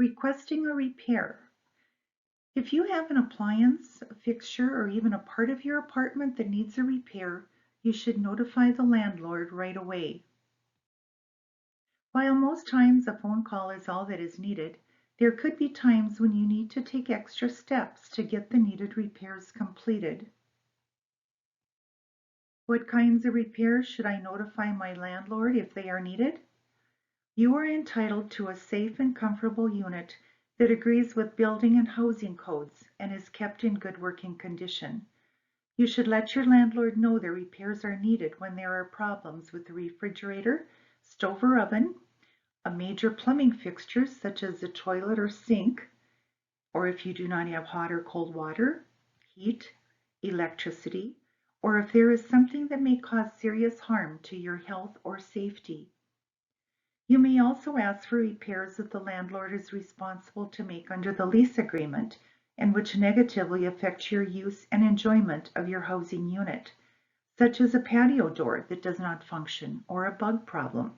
Requesting a repair. If you have an appliance, a fixture, or even a part of your apartment that needs a repair, you should notify the landlord right away. While most times a phone call is all that is needed, there could be times when you need to take extra steps to get the needed repairs completed. What kinds of repairs should I notify my landlord if they are needed? You are entitled to a safe and comfortable unit that agrees with building and housing codes and is kept in good working condition. You should let your landlord know the repairs are needed when there are problems with the refrigerator, stove or oven, a major plumbing fixture such as the toilet or sink, or if you do not have hot or cold water, heat, electricity, or if there is something that may cause serious harm to your health or safety. You may also ask for repairs that the landlord is responsible to make under the lease agreement and which negatively affect your use and enjoyment of your housing unit, such as a patio door that does not function or a bug problem.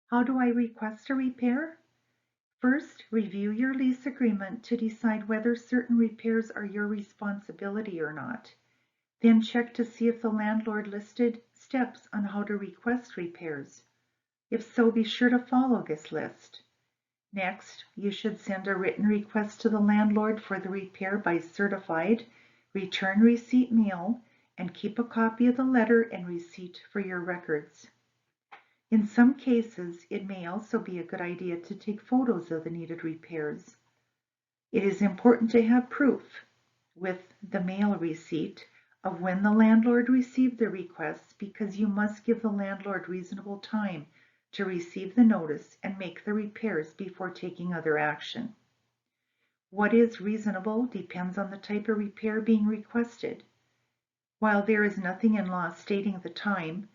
How do I request a repair? First, review your lease agreement to decide whether certain repairs are your responsibility or not. Then check to see if the landlord listed steps on how to request repairs. If so, be sure to follow this list. Next, you should send a written request to the landlord for the repair by certified, return receipt mail, and keep a copy of the letter and receipt for your records. In some cases, it may also be a good idea to take photos of the needed repairs. It is important to have proof, with the mail receipt, of when the landlord received the requests because you must give the landlord reasonable time to receive the notice and make the repairs before taking other action. What is reasonable depends on the type of repair being requested. While there is nothing in law stating the time,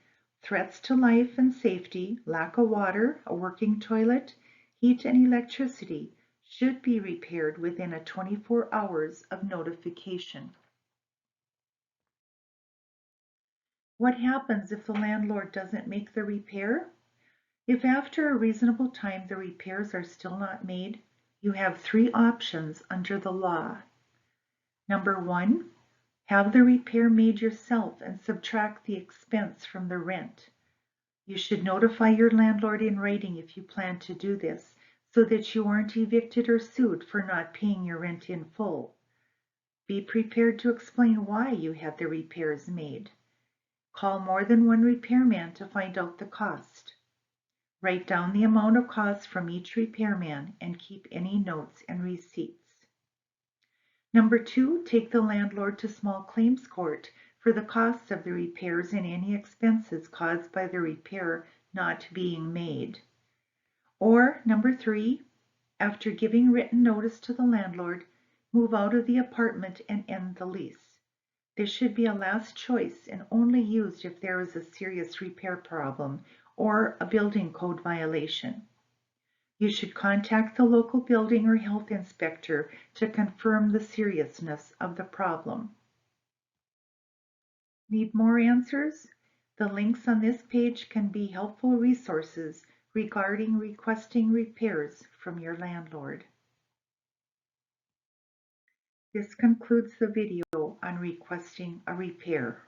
threats to life and safety, lack of water, a working toilet, heat, and electricity should be repaired within 24 hours of notification. What happens if the landlord doesn't make the repair? If after a reasonable time the repairs are still not made, you have 3 options under the law. Number 1, have the repair made yourself and subtract the expense from the rent. You should notify your landlord in writing if you plan to do this, so that you aren't evicted or sued for not paying your rent in full. Be prepared to explain why you had the repairs made. Call more than one repairman to find out the cost. Write down the amount of costs from each repairman and keep any notes and receipts. Number 2, take the landlord to small claims court for the costs of the repairs and any expenses caused by the repair not being made. Or number 3, after giving written notice to the landlord, move out of the apartment and end the lease. This should be a last choice and only used if there is a serious repair problem or a building code violation. You should contact the local building or health inspector to confirm the seriousness of the problem. Need more answers? The links on this page can be helpful resources regarding requesting repairs from your landlord. This concludes the video on requesting a repair.